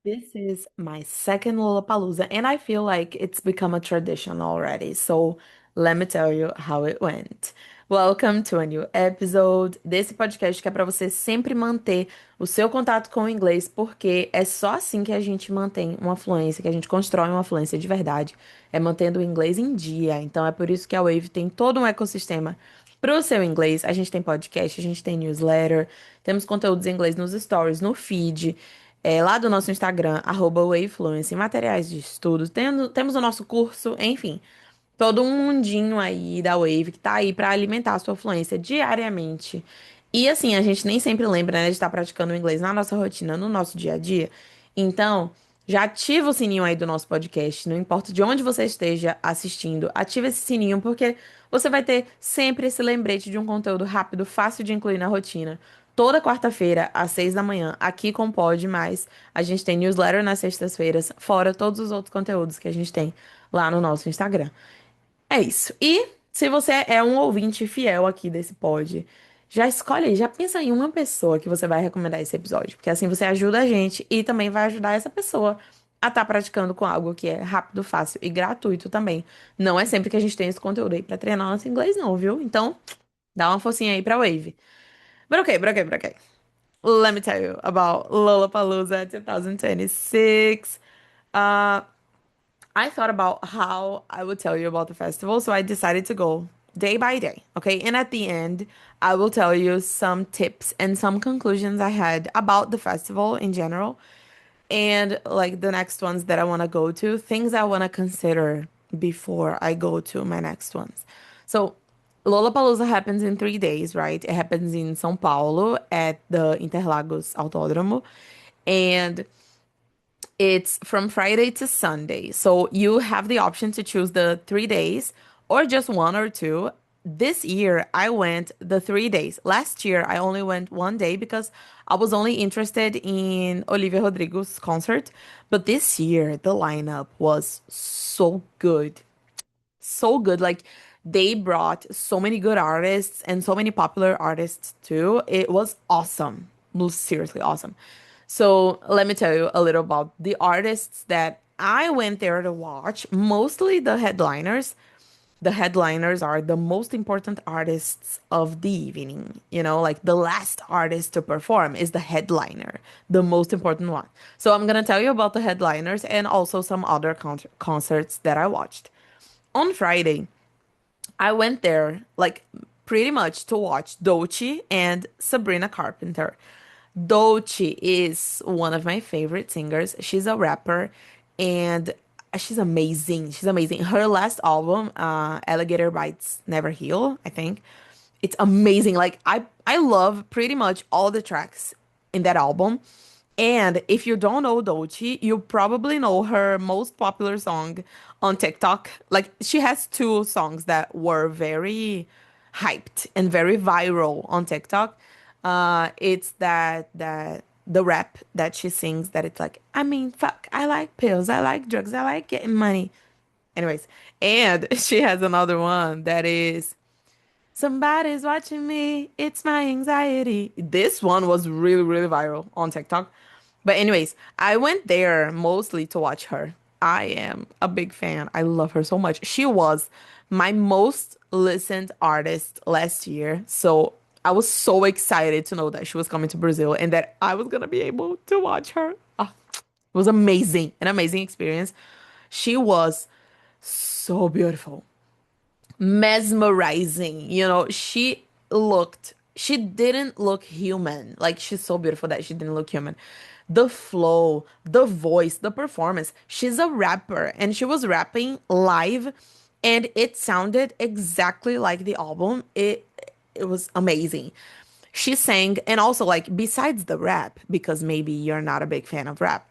This is my second Lollapalooza, and I feel like it's become a tradition already. So let me tell you how it went. Welcome to a new episode desse podcast que é para você sempre manter o seu contato com o inglês, porque é só assim que a gente mantém uma fluência, que a gente constrói uma fluência de verdade, é mantendo o inglês em dia. Então é por isso que a Wave tem todo um ecossistema para o seu inglês. A gente tem podcast, a gente tem newsletter, temos conteúdos em inglês nos stories, no feed lá do nosso Instagram, @wavefluency, materiais de estudo. Temos o nosso curso, enfim, todo um mundinho aí da Wave que tá aí pra alimentar a sua fluência diariamente. E assim, a gente nem sempre lembra, né, de estar praticando o inglês na nossa rotina, no nosso dia a dia. Então, já ativa o sininho aí do nosso podcast, não importa de onde você esteja assistindo, ativa esse sininho porque você vai ter sempre esse lembrete de um conteúdo rápido, fácil de incluir na rotina. Toda quarta-feira, às 6 da manhã, aqui com Pode Mais. A gente tem newsletter nas sextas-feiras, fora todos os outros conteúdos que a gente tem lá no nosso Instagram. É isso. E se você é um ouvinte fiel aqui desse pod, já escolhe, já pensa em uma pessoa que você vai recomendar esse episódio, porque assim você ajuda a gente e também vai ajudar essa pessoa a estar praticando com algo que é rápido, fácil e gratuito também. Não é sempre que a gente tem esse conteúdo aí pra treinar nosso inglês, não, viu? Então, dá uma forcinha aí pra Wave. But okay. Let me tell you about Lollapalooza 2026. Uh, I thought about how I would tell you about the festival, so I decided to go day by day. Okay. And at the end, I will tell you some tips and some conclusions I had about the festival in general. And like the next ones that I want to go to, things I want to consider before I go to my next ones. So, Lollapalooza happens in 3 days, right? It happens in São Paulo at the Interlagos Autódromo. And it's from Friday to Sunday. So you have the option to choose the 3 days or just one or two. This year, I went the 3 days. Last year, I only went one day because I was only interested in Olivia Rodrigo's concert. But this year, the lineup was so good. So good. Like, they brought so many good artists and so many popular artists too. It was awesome. It was seriously awesome. So let me tell you a little about the artists that I went there to watch. Mostly the headliners. The headliners are the most important artists of the evening. You know, like the last artist to perform is the headliner, the most important one. So I'm gonna tell you about the headliners and also some other concerts that I watched. On Friday, I went there like pretty much to watch Doechii and Sabrina Carpenter. Doechii is one of my favorite singers. She's a rapper and she's amazing. She's amazing. Her last album, Alligator Bites Never Heal, I think. It's amazing. Like I love pretty much all the tracks in that album. And if you don't know Doechii, you probably know her most popular song on TikTok. Like she has two songs that were very hyped and very viral on TikTok. It's that the rap that she sings that it's like, I mean, fuck, I like pills, I like drugs, I like getting money. Anyways, and she has another one that is somebody's watching me. It's my anxiety. This one was really, really viral on TikTok. But anyways, I went there mostly to watch her. I am a big fan. I love her so much. She was my most listened artist last year. So I was so excited to know that she was coming to Brazil and that I was gonna be able to watch her. Ah, it was amazing, an amazing experience. She was so beautiful, mesmerizing. She didn't look human. Like, she's so beautiful that she didn't look human. The flow, the voice, the performance. She's a rapper and she was rapping live and it sounded exactly like the album. It was amazing. She sang, and also, like, besides the rap, because maybe you're not a big fan of rap,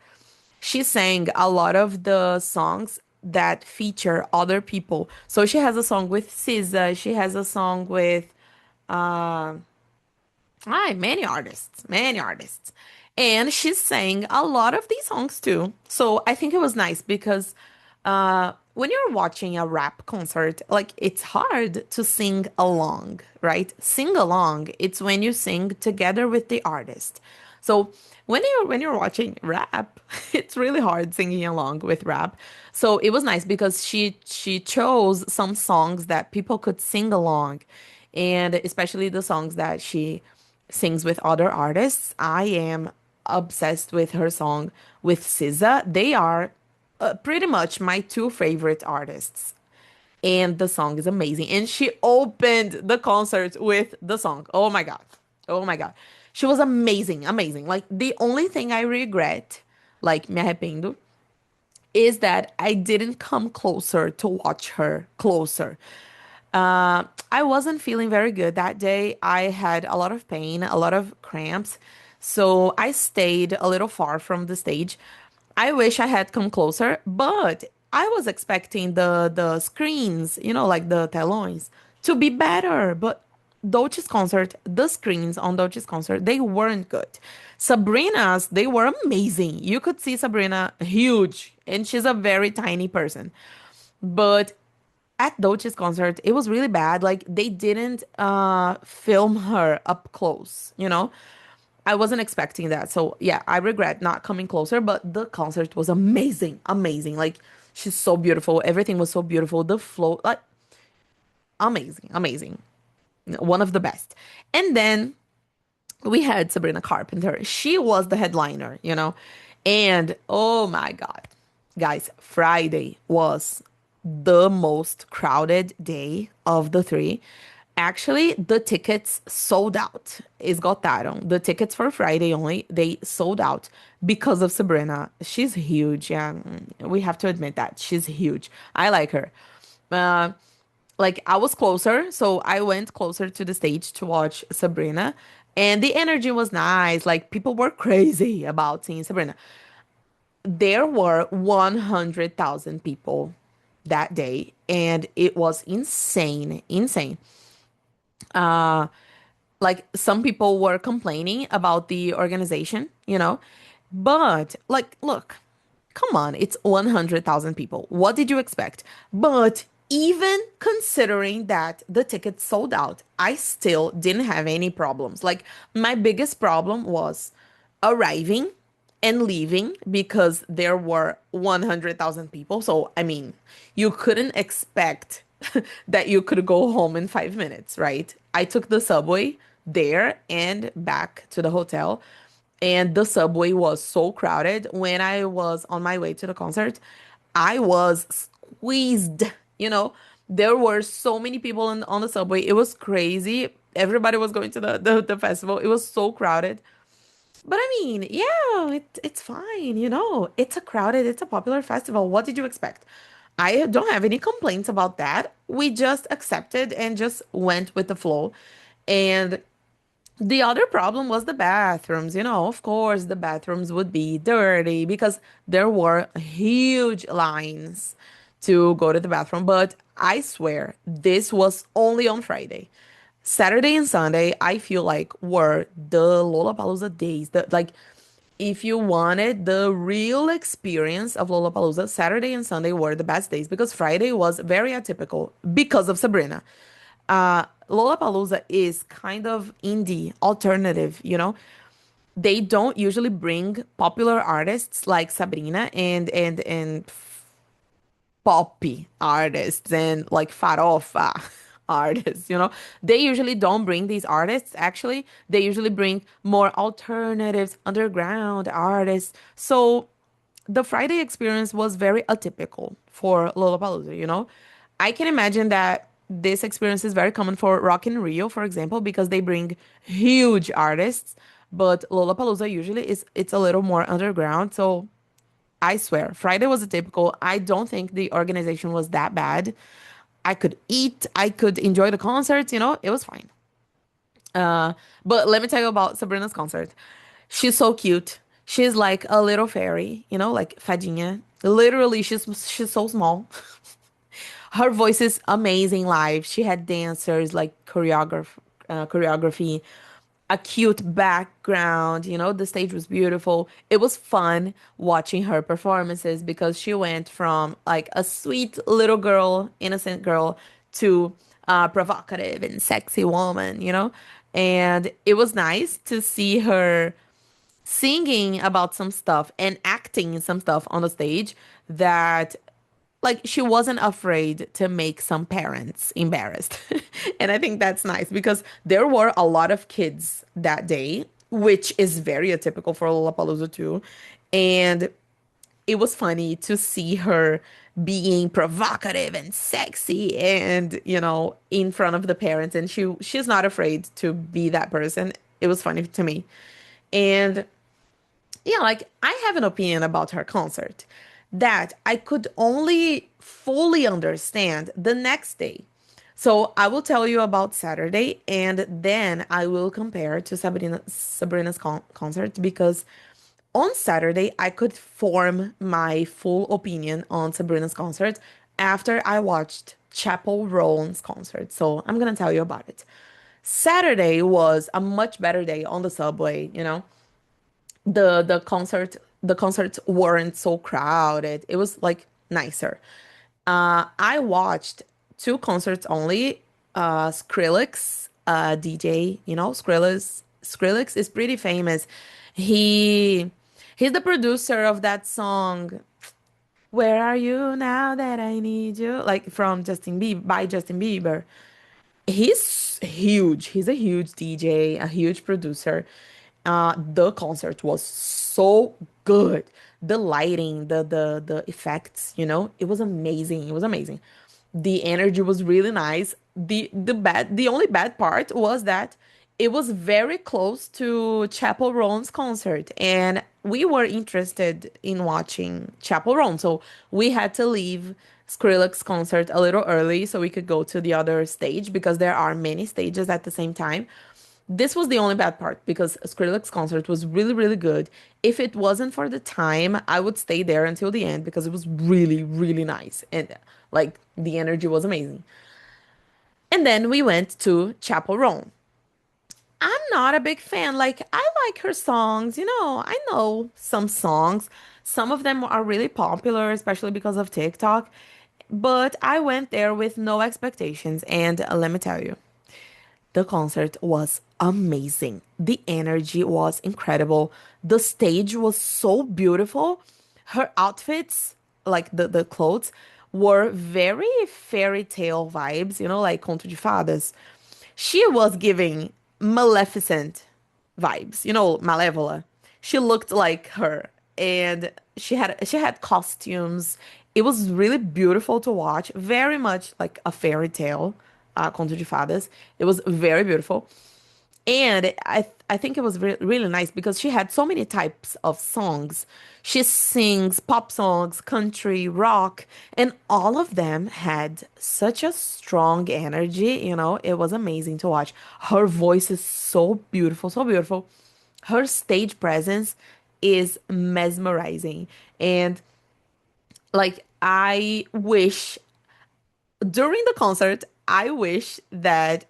she sang a lot of the songs that feature other people. So she has a song with SZA. She has a song with many artists, many artists. And she sang a lot of these songs too. So I think it was nice because when you're watching a rap concert, like it's hard to sing along, right? Sing along, it's when you sing together with the artist. So when you're watching rap, it's really hard singing along with rap. So it was nice because she chose some songs that people could sing along, and especially the songs that she sings with other artists. I am obsessed with her song with SZA. They are pretty much my two favorite artists, and the song is amazing. And she opened the concert with the song. Oh my God. Oh my God. She was amazing, amazing. Like the only thing I regret, like me arrependo, is that I didn't come closer to watch her closer. I wasn't feeling very good that day. I had a lot of pain, a lot of cramps. So I stayed a little far from the stage. I wish I had come closer, but I was expecting the screens, like the telões, to be better. But Dolce's concert, the screens on Dolce's concert, they weren't good. Sabrina's, they were amazing. You could see Sabrina huge, and she's a very tiny person. But at Dolce's concert, it was really bad. Like they didn't film her up close. I wasn't expecting that. So yeah, I regret not coming closer, but the concert was amazing. Amazing. Like she's so beautiful. Everything was so beautiful. The flow, like amazing, amazing. One of the best. And then we had Sabrina Carpenter. She was the headliner. And oh my God, guys, Friday was the most crowded day of the three. Actually, the tickets sold out. Esgotaram. The tickets for Friday only, they sold out because of Sabrina. She's huge. Yeah, we have to admit that. She's huge. I like her. Uh, like I was closer, so I went closer to the stage to watch Sabrina, and the energy was nice. Like people were crazy about seeing Sabrina. There were 100,000 people that day, and it was insane, insane. Like some people were complaining about the organization. But like, look, come on, it's 100,000 people. What did you expect? But even considering that the tickets sold out, I still didn't have any problems. Like, my biggest problem was arriving and leaving because there were 100,000 people. So, I mean, you couldn't expect that you could go home in 5 minutes, right? I took the subway there and back to the hotel, and the subway was so crowded. When I was on my way to the concert, I was squeezed. You know, there were so many people on the subway. It was crazy. Everybody was going to the festival. It was so crowded. But I mean, yeah, it's fine. It's a popular festival. What did you expect? I don't have any complaints about that. We just accepted and just went with the flow. And the other problem was the bathrooms. Of course, the bathrooms would be dirty because there were huge lines to go to the bathroom. But I swear, this was only on Friday. Saturday and Sunday, I feel like were the Lollapalooza days. Like, if you wanted the real experience of Lollapalooza, Saturday and Sunday were the best days because Friday was very atypical because of Sabrina. Lollapalooza is kind of indie alternative. They don't usually bring popular artists like Sabrina and poppy artists and like farofa artists. They usually don't bring these artists. Actually, they usually bring more alternatives, underground artists. So the Friday experience was very atypical for Lollapalooza. I can imagine that this experience is very common for Rock in Rio, for example, because they bring huge artists, but Lollapalooza usually it's a little more underground. So I swear, Friday was atypical. I don't think the organization was that bad. I could eat, I could enjoy the concerts, it was fine. But let me tell you about Sabrina's concert. She's so cute. She's like a little fairy, like fadinha. Literally, she's so small. Her voice is amazing live. She had dancers like choreography, a cute background. The stage was beautiful. It was fun watching her performances because she went from like a sweet little girl, innocent girl, to a provocative and sexy woman. And it was nice to see her singing about some stuff and acting some stuff on the stage that like she wasn't afraid to make some parents embarrassed. And I think that's nice because there were a lot of kids that day, which is very atypical for Lollapalooza too. And it was funny to see her being provocative and sexy and, in front of the parents, and she's not afraid to be that person. It was funny to me. And yeah, like I have an opinion about her concert that I could only fully understand the next day. So I will tell you about Saturday and then I will compare to Sabrina's concert because on Saturday I could form my full opinion on Sabrina's concert after I watched Chapel Roan's concert. So I'm gonna tell you about it. Saturday was a much better day on the subway, the concerts weren't so crowded. It was like nicer. I watched two concerts only. Skrillex, DJ, Skrillex is pretty famous. He he's the producer of that song, Where Are You Now That I Need You? Like from Justin Bieber by Justin Bieber. He's huge. He's a huge DJ, a huge producer. The concert was so good. The lighting, the effects, it was amazing. It was amazing. The energy was really nice. The only bad part was that it was very close to Chapel Roan's concert, and we were interested in watching Chapel Roan, so we had to leave Skrillex concert a little early so we could go to the other stage because there are many stages at the same time. This was the only bad part because Skrillex concert was really, really good. If it wasn't for the time, I would stay there until the end because it was really, really nice. And like the energy was amazing. And then we went to Chapel Roan. I'm not a big fan. Like, I like her songs. I know some songs. Some of them are really popular, especially because of TikTok. But I went there with no expectations. And let me tell you, the concert was amazing. The energy was incredible. The stage was so beautiful. Her outfits, like the clothes, were very fairy tale vibes, like Conto de Fadas. She was giving Maleficent vibes, Malévola. She looked like her and she had costumes. It was really beautiful to watch, very much like a fairy tale, Conto de Fadas. It was very beautiful. And I think it was really nice because she had so many types of songs. She sings pop songs, country, rock, and all of them had such a strong energy. It was amazing to watch. Her voice is so beautiful, so beautiful. Her stage presence is mesmerizing. And like, I wish during the concert, I wish that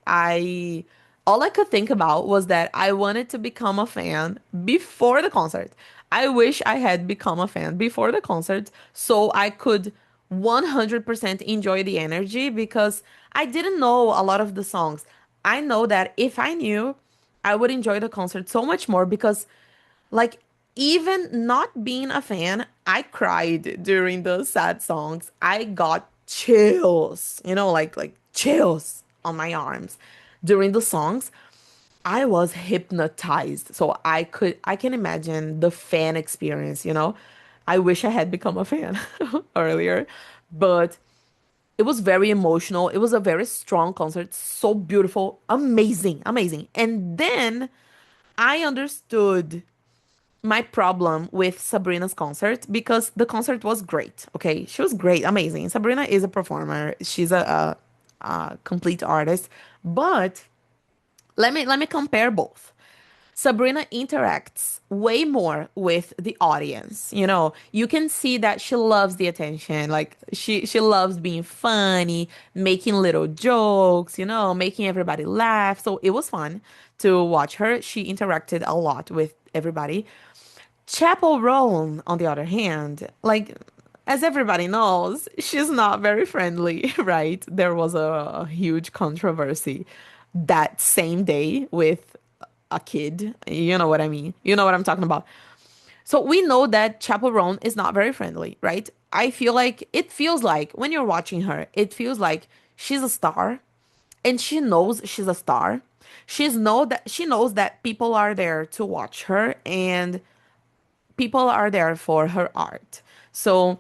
all I could think about was that I wanted to become a fan before the concert. I wish I had become a fan before the concert so I could 100% enjoy the energy because I didn't know a lot of the songs. I know that if I knew, I would enjoy the concert so much more because like, even not being a fan, I cried during the sad songs. I got chills, like chills on my arms during the songs. I was hypnotized. So I can imagine the fan experience. I wish I had become a fan earlier, but it was very emotional. It was a very strong concert, so beautiful, amazing, amazing. And then I understood my problem with Sabrina's concert because the concert was great. Okay, she was great, amazing. Sabrina is a performer. She's a complete artist. But let me compare both. Sabrina interacts way more with the audience. You can see that she loves the attention. Like she loves being funny, making little jokes, making everybody laugh. So it was fun to watch her. She interacted a lot with everybody. Chapel Roan, on the other hand, like as everybody knows, she's not very friendly, right? There was a huge controversy that same day with a kid. You know what I mean? You know what I'm talking about. So we know that Chaperone is not very friendly, right? I feel like it feels like when you're watching her, it feels like she's a star and she knows she's a star. She knows that people are there to watch her and people are there for her art. So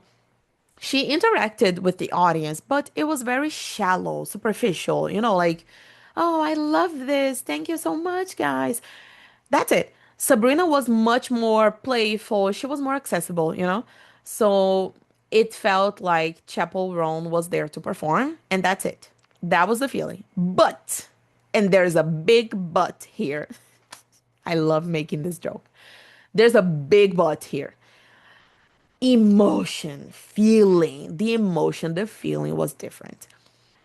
she interacted with the audience, but it was very shallow, superficial, like, oh, I love this. Thank you so much, guys. That's it. Sabrina was much more playful. She was more accessible. So it felt like Chapel Roan was there to perform, and that's it. That was the feeling. But, and there's a big but here. I love making this joke. There's a big but here. Emotion, feeling, the emotion, the feeling was different.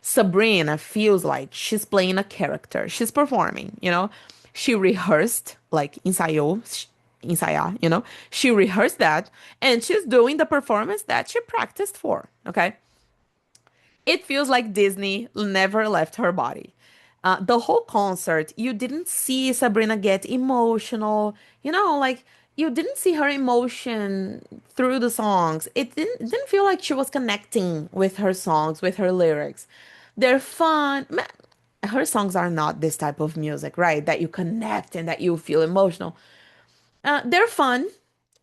Sabrina feels like she's playing a character. She's performing. She rehearsed, like ensaiar. She rehearsed that and she's doing the performance that she practiced for. Okay. It feels like Disney never left her body. The whole concert, you didn't see Sabrina get emotional, like you didn't see her emotion through the songs. It didn't feel like she was connecting with her songs, with her lyrics. They're fun. Her songs are not this type of music, right? That you connect and that you feel emotional. They're fun,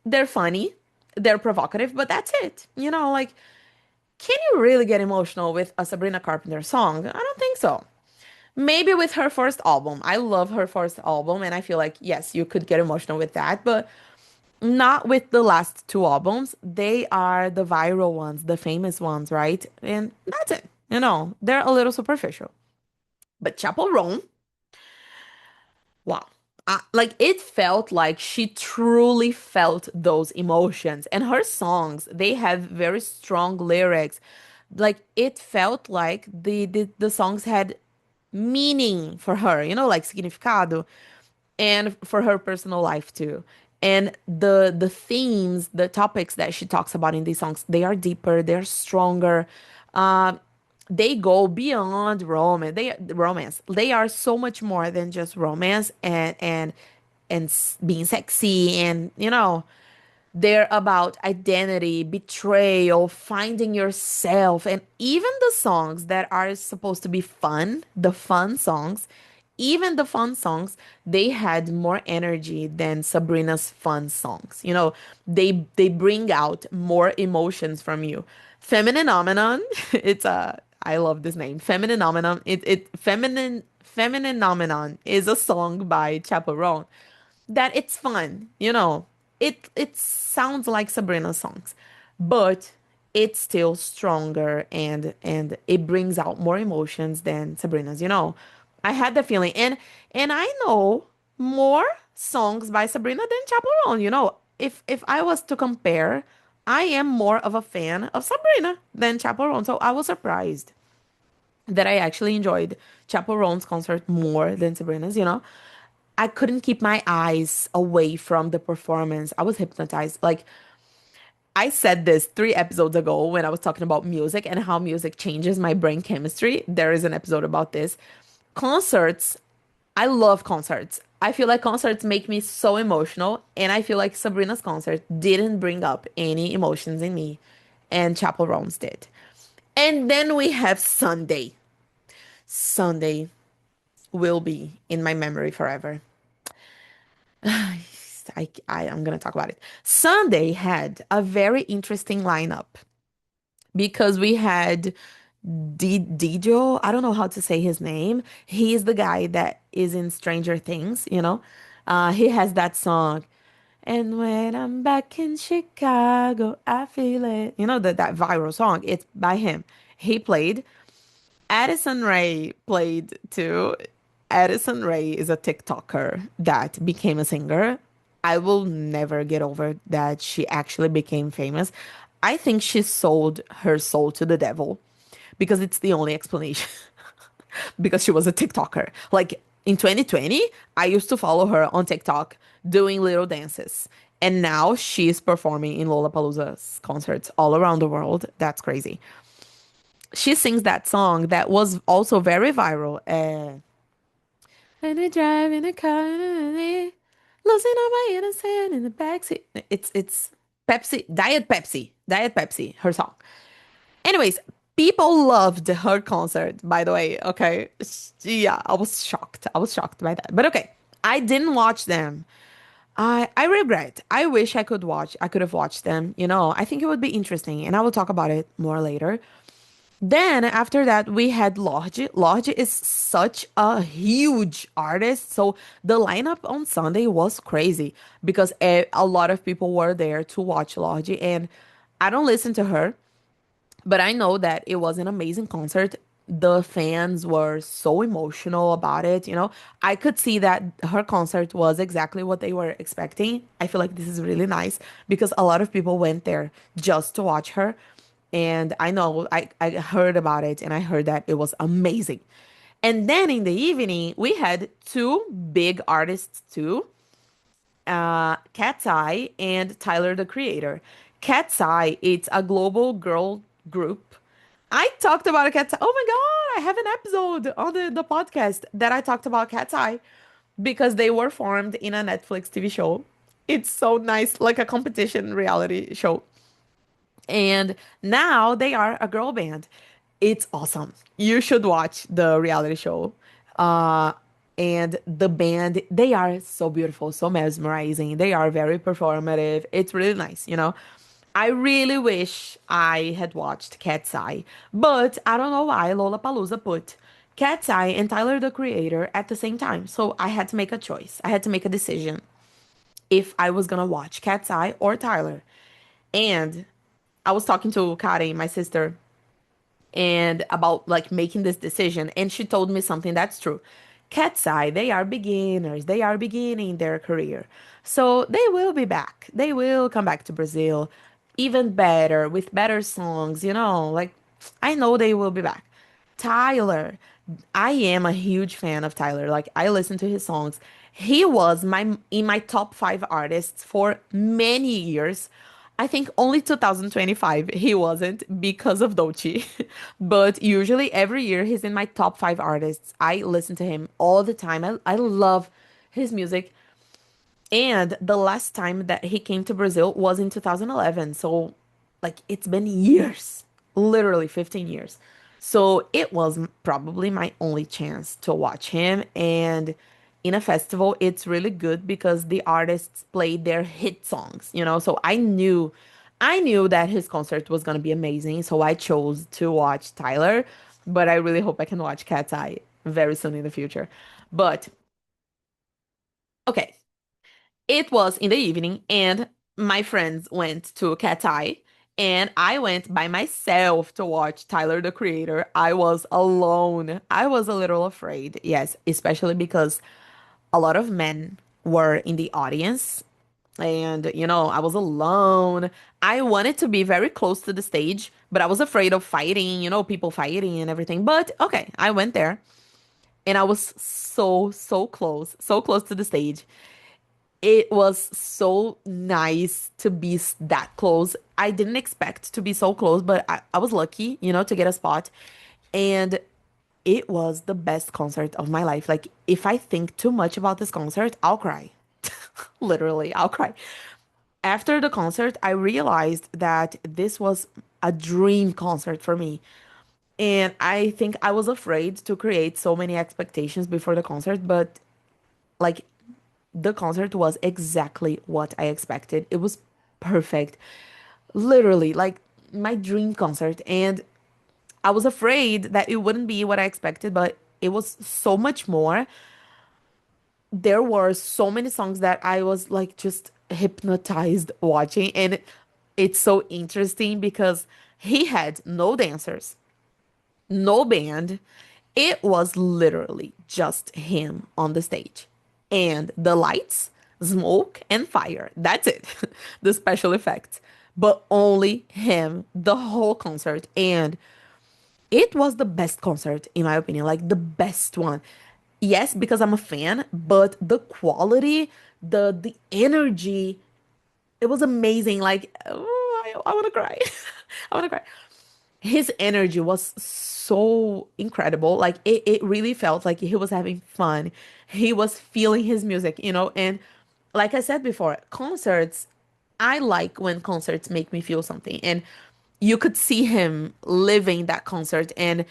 they're funny, they're provocative, but that's it. Like, can you really get emotional with a Sabrina Carpenter song? I don't think so. Maybe with her first album. I love her first album, and I feel like, yes, you could get emotional with that, but not with the last two albums. They are the viral ones, the famous ones, right? And that's it. They're a little superficial. But Chapel Roan, wow. Like it felt like she truly felt those emotions. And her songs, they have very strong lyrics. Like it felt like the songs had meaning for her, like significado, and for her personal life too. And the themes, the topics that she talks about in these songs, they are deeper, they're stronger. Um, they go beyond romance. They are so much more than just romance and being sexy and they're about identity, betrayal, finding yourself, and even the songs that are supposed to be fun, the fun songs, even the fun songs, they had more energy than Sabrina's fun songs. They bring out more emotions from you. Feminine Nomenon, it's a I love this name. Feminine Nomenon. Feminine Nomenon is a song by Chaperone that it's fun. It sounds like Sabrina's songs, but it's still stronger and it brings out more emotions than Sabrina's. I had the feeling, and I know more songs by Sabrina than Chaperone. If I was to compare, I am more of a fan of Sabrina than Chaperone. So I was surprised that I actually enjoyed Chaperone's concert more than Sabrina's. I couldn't keep my eyes away from the performance. I was hypnotized. Like, I said this 3 episodes ago when I was talking about music and how music changes my brain chemistry. There is an episode about this. Concerts, I love concerts. I feel like concerts make me so emotional, and I feel like Sabrina's concert didn't bring up any emotions in me, and Chapel Roan's did. And then we have Sunday. Sunday will be in my memory forever. I am gonna talk about it. Sunday had a very interesting lineup because we had Dijo. I don't know how to say his name. He is the guy that is in Stranger Things. He has that song. And when I'm back in Chicago, I feel it. That viral song. It's by him. He played. Addison Rae played too. Addison Rae is a TikToker that became a singer. I will never get over that she actually became famous. I think she sold her soul to the devil because it's the only explanation. Because she was a TikToker. Like in 2020, I used to follow her on TikTok doing little dances. And now she's performing in Lollapalooza's concerts all around the world. That's crazy. She sings that song that was also very viral. And I drive in a car, losing all my innocence in the backseat. It's Pepsi, Diet Pepsi, her song. Anyways, people loved her concert, by the way. Okay. Yeah, I was shocked. I was shocked by that. But okay, I didn't watch them. I regret. I wish I could have watched them. I think it would be interesting, and I will talk about it more later. Then after that, we had Lorde. Lorde is such a huge artist. So the lineup on Sunday was crazy because a lot of people were there to watch Lorde. And I don't listen to her, but I know that it was an amazing concert. The fans were so emotional about it. I could see that her concert was exactly what they were expecting. I feel like this is really nice because a lot of people went there just to watch her. And I know I heard about it and I heard that it was amazing. And then in the evening, we had two big artists too, Cat's Eye and Tyler the Creator. Cat's Eye, it's a global girl group. I talked about a Cat's Eye. Oh my God, I have an episode on the podcast that I talked about Cat's Eye because they were formed in a Netflix TV show. It's so nice, like a competition reality show. And now they are a girl band. It's awesome. You should watch the reality show. Uh, and the band, they are so beautiful, so mesmerizing. They are very performative. It's really nice. I really wish I had watched Cat's Eye, but I don't know why Lollapalooza put Cat's Eye and Tyler the Creator at the same time. So I had to make a choice. I had to make a decision if I was gonna watch Cat's Eye or Tyler. And I was talking to Kari, my sister, and about like making this decision, and she told me something that's true. Cat's Eye, they are beginners. They are beginning their career. So they will be back. They will come back to Brazil even better with better songs. Like I know they will be back. Tyler, I am a huge fan of Tyler. Like I listen to his songs. He was my in my top 5 artists for many years. I think only 2025 he wasn't because of Dolce. But usually every year he's in my top 5 artists. I listen to him all the time. I love his music. And the last time that he came to Brazil was in 2011. So, like, it's been years, literally 15 years. So, it was probably my only chance to watch him. And in a festival, it's really good because the artists played their hit songs. So, I knew that his concert was going to be amazing. So, I chose to watch Tyler. But I really hope I can watch Cat's Eye very soon in the future. But, okay. It was in the evening, and my friends went to Cat Eye, and I went by myself to watch Tyler, the Creator. I was alone. I was a little afraid, yes, especially because a lot of men were in the audience, and I was alone. I wanted to be very close to the stage, but I was afraid of fighting, people fighting and everything. But okay, I went there, and I was so close to the stage. It was so nice to be that close. I didn't expect to be so close, but I was lucky, to get a spot. And it was the best concert of my life. Like, if I think too much about this concert, I'll cry. Literally, I'll cry. After the concert, I realized that this was a dream concert for me. And I think I was afraid to create so many expectations before the concert, but like the concert was exactly what I expected. It was perfect. Literally, like my dream concert. And I was afraid that it wouldn't be what I expected, but it was so much more. There were so many songs that I was like just hypnotized watching. And it's so interesting because he had no dancers, no band. It was literally just him on the stage. And the lights, smoke, and fire. That's it. The special effects. But only him the whole concert. And it was the best concert, in my opinion, like the best one. Yes, because I'm a fan, but the quality, the energy, it was amazing. Like, oh, I want to cry. I want to cry. his energy was so incredible. Like it really felt like he was having fun. He was feeling his music, and like I said before, concerts, I like when concerts make me feel something. And you could see him living that concert and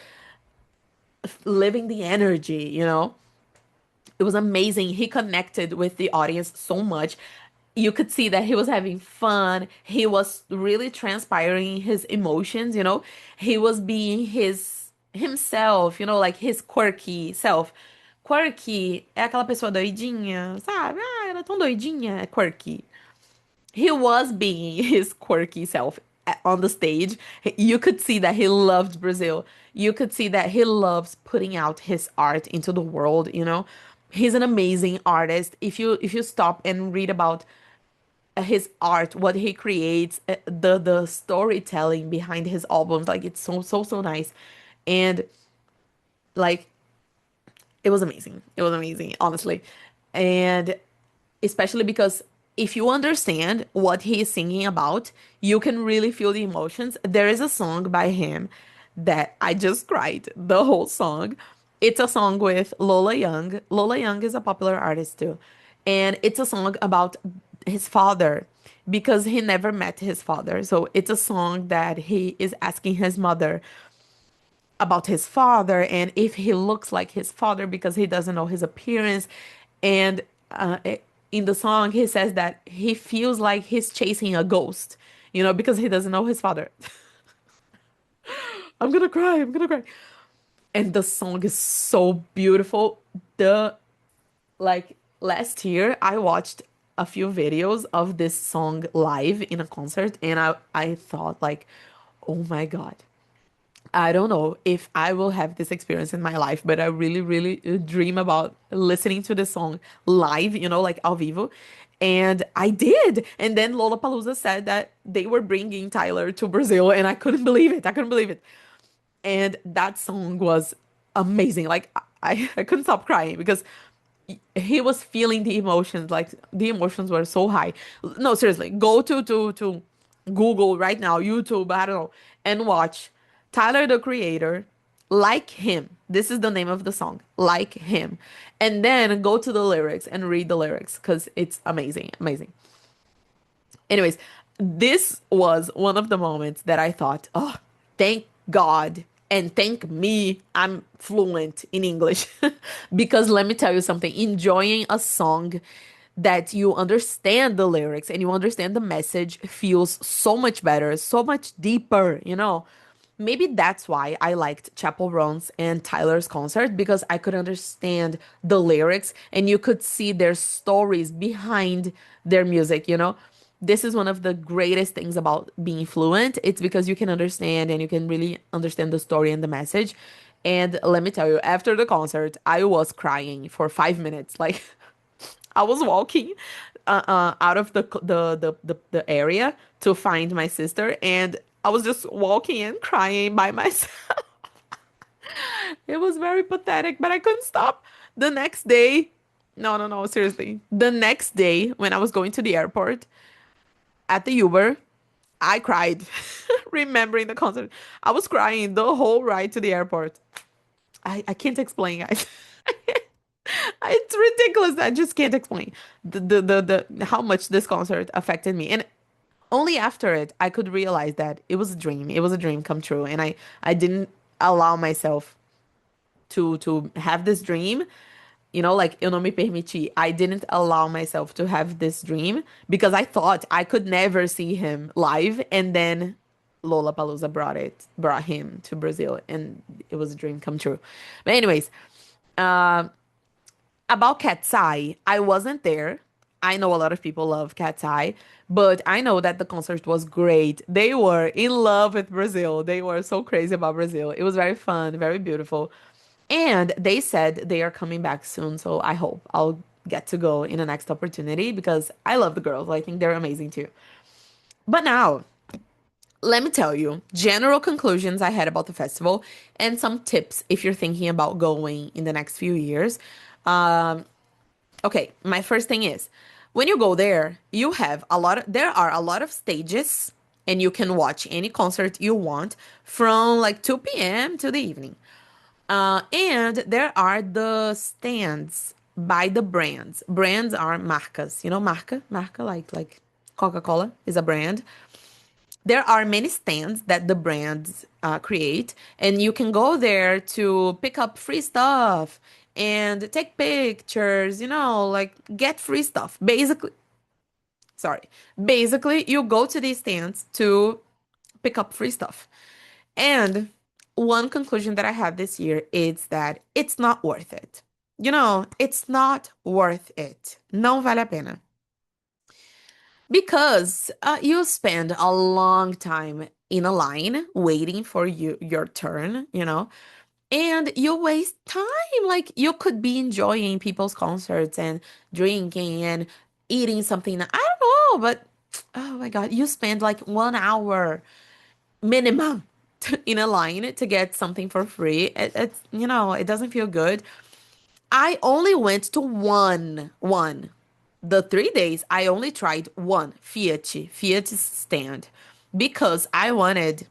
living the energy. It was amazing. He connected with the audience so much. You could see that he was having fun. He was really transpiring his emotions. He was being his himself, like his quirky self. Quirky é aquela pessoa doidinha, sabe? Ah, ela é tão doidinha, é quirky. He was being his quirky self on the stage. You could see that he loved Brazil. You could see that he loves putting out his art into the world. He's an amazing artist. If you stop and read about his art, what he creates, the storytelling behind his albums, like it's so so so nice. And like it was amazing. It was amazing, honestly. And especially because if you understand what he is singing about, you can really feel the emotions. There is a song by him that I just cried the whole song. It's a song with Lola Young. Lola Young is a popular artist too. And it's a song about his father because he never met his father. So it's a song that he is asking his mother about his father and if he looks like his father because he doesn't know his appearance. And in the song, he says that he feels like he's chasing a ghost, because he doesn't know his father. I'm gonna cry. I'm gonna cry. And the song is so beautiful. The like last year, I watched a few videos of this song live in a concert, and I thought like, oh my God. I don't know if I will have this experience in my life, but I really, really dream about listening to the song live, like ao vivo. And I did. And then Lollapalooza said that they were bringing Tyler to Brazil, and I couldn't believe it. I couldn't believe it. And that song was amazing. Like I couldn't stop crying because he was feeling the emotions. Like the emotions were so high. No, seriously, go to Google right now, YouTube, I don't know, and watch Tyler the Creator, Like Him. This is the name of the song, Like Him. And then go to the lyrics and read the lyrics because it's amazing, amazing. Anyways, this was one of the moments that I thought, oh, thank God and thank me, I'm fluent in English. Because let me tell you something, enjoying a song that you understand the lyrics and you understand the message feels so much better, so much deeper. Maybe that's why I liked Chapel Roan's and Tyler's concert because I could understand the lyrics and you could see their stories behind their music. This is one of the greatest things about being fluent. It's because you can understand and you can really understand the story and the message. And let me tell you, after the concert, I was crying for 5 minutes. Like I was walking out of the area to find my sister, and I was just walking and crying by myself. It was very pathetic, but I couldn't stop. The next day, no, no, no, seriously. The next day, when I was going to the airport at the Uber, I cried, remembering the concert. I was crying the whole ride to the airport. I can't explain, guys. It's ridiculous. I just can't explain the how much this concert affected me. And only after it I could realize that it was a dream. It was a dream come true. And I didn't allow myself to have this dream. Like eu não me permiti. I didn't allow myself to have this dream because I thought I could never see him live. And then Lollapalooza brought him to Brazil, and it was a dream come true. But anyways, about Cat's Eye, I wasn't there. I know a lot of people love Cat's Eye, but I know that the concert was great. They were in love with Brazil. They were so crazy about Brazil. It was very fun, very beautiful. And they said they are coming back soon, so I hope I'll get to go in the next opportunity because I love the girls. I think they're amazing too. But now, let me tell you general conclusions I had about the festival and some tips if you're thinking about going in the next few years. Um, Okay, my first thing is when you go there, there are a lot of stages and you can watch any concert you want from like 2 p.m. to the evening. And there are the stands by the brands. Brands are marcas. You know, marca like Coca-Cola is a brand. There are many stands that the brands create, and you can go there to pick up free stuff and take pictures, like get free stuff. Sorry. Basically, you go to these stands to pick up free stuff. And one conclusion that I have this year is that it's not worth it. It's not worth it. Não vale a pena. Because you spend a long time in a line waiting for your turn, and you waste time. Like you could be enjoying people's concerts and drinking and eating something. I don't know, but oh my God, you spend like 1 hour minimum in a line to get something for free. It doesn't feel good. I only went to one. The 3 days, I only tried one Fiat stand because I wanted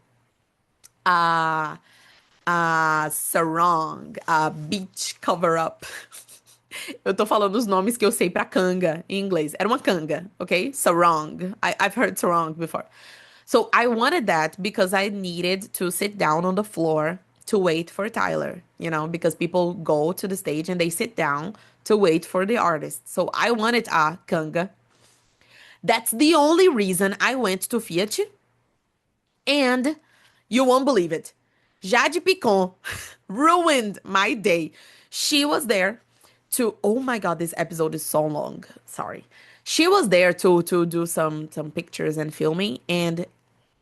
a, a sarong, a beach cover-up. Eu tô falando os nomes que eu sei pra canga em inglês. Era uma canga, okay? Sarong. I've heard sarong before. So I wanted that because I needed to sit down on the floor to wait for Tyler, because people go to the stage and they sit down to wait for the artist. So I wanted a canga. That's the only reason I went to Fiat. And you won't believe it. Jade Picon ruined my day. She was there to, oh my God, this episode is so long. Sorry. She was there to do some pictures and filming, and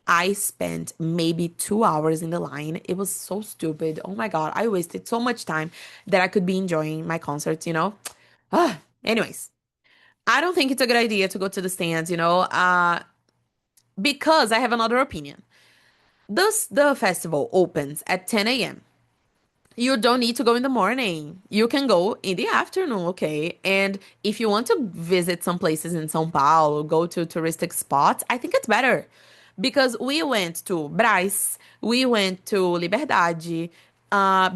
I spent maybe 2 hours in the line. It was so stupid. Oh my God, I wasted so much time that I could be enjoying my concerts. Anyways, I don't think it's a good idea to go to the stands, because I have another opinion. The festival opens at 10 a.m. You don't need to go in the morning. You can go in the afternoon, okay? And if you want to visit some places in São Paulo, go to touristic spots, I think it's better. Because we went to Brás, we went to Liberdade,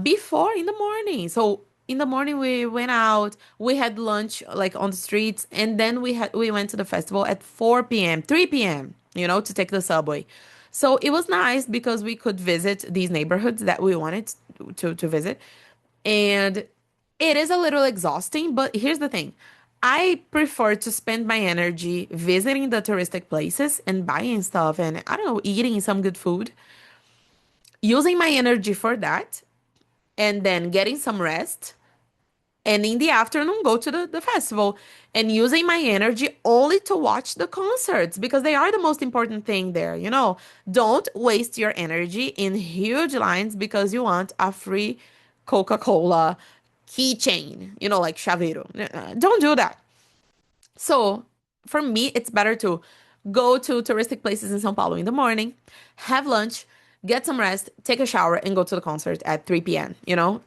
before in the morning. So in the morning we went out, we had lunch like on the streets, and then we went to the festival at 4 p.m., 3 p.m., to take the subway. So it was nice because we could visit these neighborhoods that we wanted to visit. And it is a little exhausting, but here's the thing. I prefer to spend my energy visiting the touristic places and buying stuff and, I don't know, eating some good food, using my energy for that, and then getting some rest. And in the afternoon, go to the festival and using my energy only to watch the concerts because they are the most important thing there. Don't waste your energy in huge lines because you want a free Coca-Cola keychain, like chaveiro. Don't do that. So for me, it's better to go to touristic places in São Paulo in the morning, have lunch, get some rest, take a shower, and go to the concert at 3 p.m.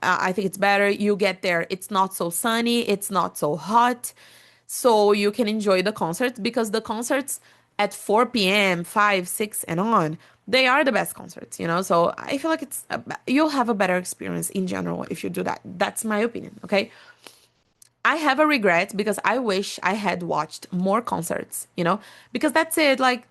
I think it's better. You get there, it's not so sunny, it's not so hot, so you can enjoy the concert because the concerts at 4 p.m., 5, 6, and on, they are the best concerts. So I feel like you'll have a better experience in general if you do that. That's my opinion, okay? I have a regret because I wish I had watched more concerts, because that's it. Like,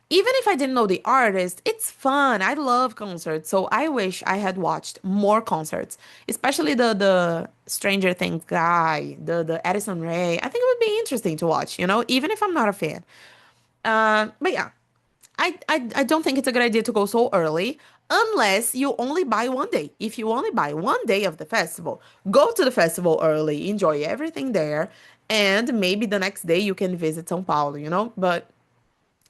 even if I didn't know the artist, it's fun. I love concerts. So I wish I had watched more concerts, especially the Stranger Things guy, the Addison Rae. I think it would be interesting to watch, even if I'm not a fan. But yeah, I don't think it's a good idea to go so early unless you only buy one day. If you only buy one day of the festival, go to the festival early, enjoy everything there, and maybe the next day you can visit São Paulo. But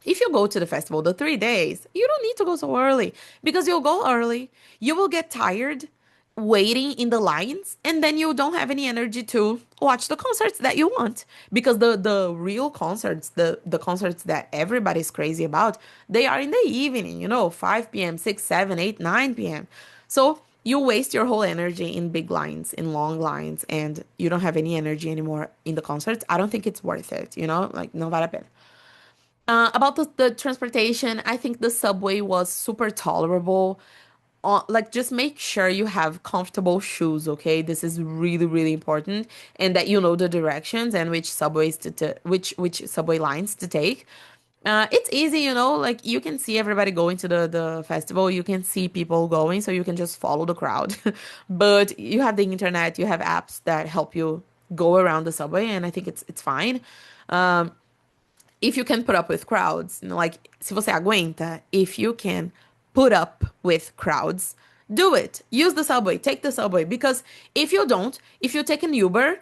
if you go to the festival the 3 days, you don't need to go so early because you'll go early, you will get tired waiting in the lines, and then you don't have any energy to watch the concerts that you want because the real concerts, the concerts that everybody's crazy about, they are in the evening, 5 p.m., 6, 7, 8, 9 p.m. So you waste your whole energy in big lines, in long lines, and you don't have any energy anymore in the concerts. I don't think it's worth it, like, não vale a pena. About the transportation, I think the subway was super tolerable. Like, just make sure you have comfortable shoes, okay? This is really, really important, and that you know the directions and which subways which subway lines to take. It's easy, like you can see everybody going to the festival. You can see people going, so you can just follow the crowd. But you have the internet, you have apps that help you go around the subway, and I think it's fine. If you can put up with crowds, like, se você aguenta, if you can put up with crowds, do it. Use the subway, take the subway, because if you take an Uber,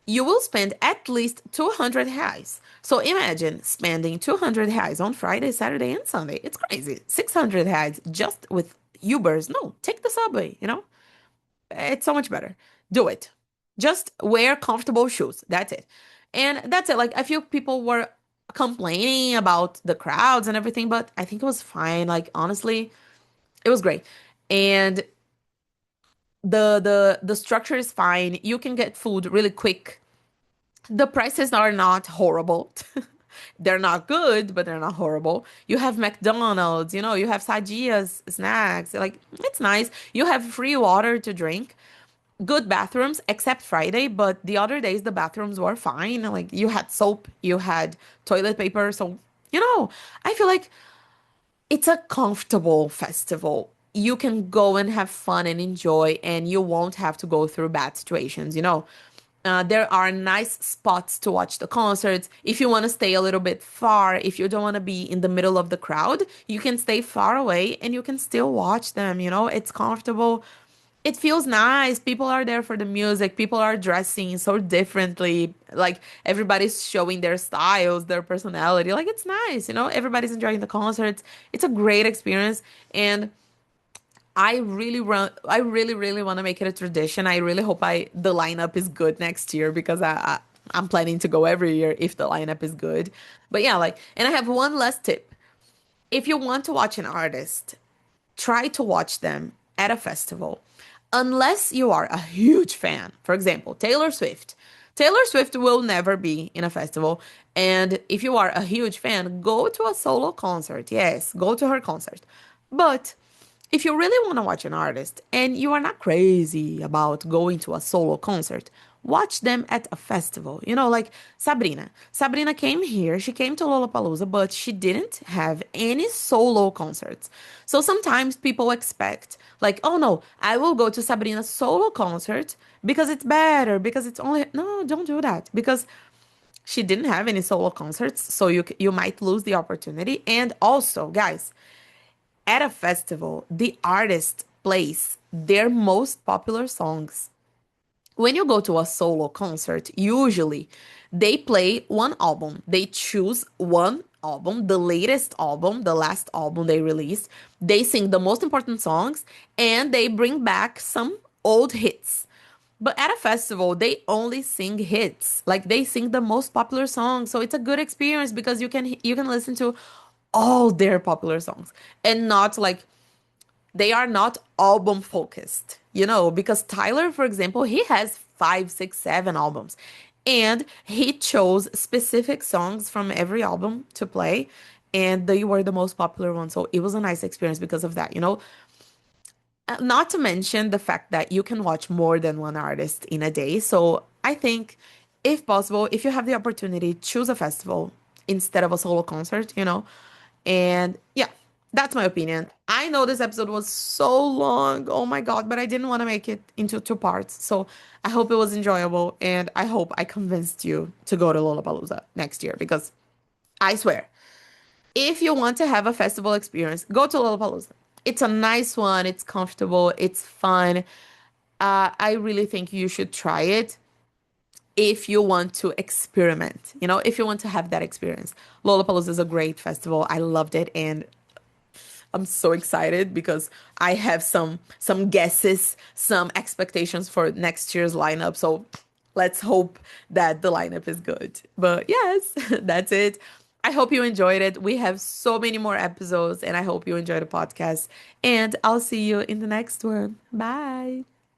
you will spend at least 200 reais. So imagine spending 200 reais on Friday, Saturday, and Sunday. It's crazy. 600 reais just with Ubers. No, take the subway, It's so much better. Do it. Just wear comfortable shoes. That's it. And that's it. Like, I feel people were complaining about the crowds and everything, but I think it was fine. Like, honestly, it was great. And the structure is fine. You can get food really quick. The prices are not horrible. They're not good, but they're not horrible. You have McDonald's, you have Sadia's snacks. Like, it's nice. You have free water to drink. Good bathrooms, except Friday, but the other days the bathrooms were fine. Like, you had soap, you had toilet paper. So, I feel like it's a comfortable festival. You can go and have fun and enjoy, and you won't have to go through bad situations. There are nice spots to watch the concerts. If you want to stay a little bit far, if you don't want to be in the middle of the crowd, you can stay far away and you can still watch them. It's comfortable. It feels nice. People are there for the music. People are dressing so differently. Like, everybody's showing their styles, their personality. Like, it's nice. Everybody's enjoying the concerts. It's a great experience. And I really, really want to make it a tradition. I really hope the lineup is good next year, because I'm planning to go every year if the lineup is good. But yeah, like, and I have one last tip. If you want to watch an artist, try to watch them at a festival. Unless you are a huge fan. For example, Taylor Swift. Taylor Swift will never be in a festival. And if you are a huge fan, go to a solo concert. Yes, go to her concert. But if you really want to watch an artist and you are not crazy about going to a solo concert, watch them at a festival. Like Sabrina. Sabrina came here, she came to Lollapalooza, but she didn't have any solo concerts. So sometimes people expect, like, oh no, I will go to Sabrina's solo concert because it's better, because it's only. No, don't do that. Because she didn't have any solo concerts, so you might lose the opportunity. And also, guys, at a festival, the artist plays their most popular songs. When you go to a solo concert, usually they play one album. They choose one album, the latest album, the last album they released. They sing the most important songs, and they bring back some old hits. But at a festival, they only sing hits. Like, they sing the most popular songs. So it's a good experience because you can listen to all their popular songs, and not like, they are not album focused, because Tyler, for example, he has 5, 6, 7 albums, and he chose specific songs from every album to play, and they were the most popular ones. So it was a nice experience because of that. Not to mention the fact that you can watch more than one artist in a day. So I think, if possible, if you have the opportunity, choose a festival instead of a solo concert. And yeah, that's my opinion. I know this episode was so long. Oh my God, but I didn't want to make it into two parts. So I hope it was enjoyable, and I hope I convinced you to go to Lollapalooza next year, because I swear, if you want to have a festival experience, go to Lollapalooza. It's a nice one, it's comfortable, it's fun. I really think you should try it if you want to experiment, if you want to have that experience. Lollapalooza is a great festival. I loved it, and I'm so excited because I have some guesses, some expectations for next year's lineup. So let's hope that the lineup is good. But yes, that's it. I hope you enjoyed it. We have so many more episodes, and I hope you enjoy the podcast. And I'll see you in the next one. Bye.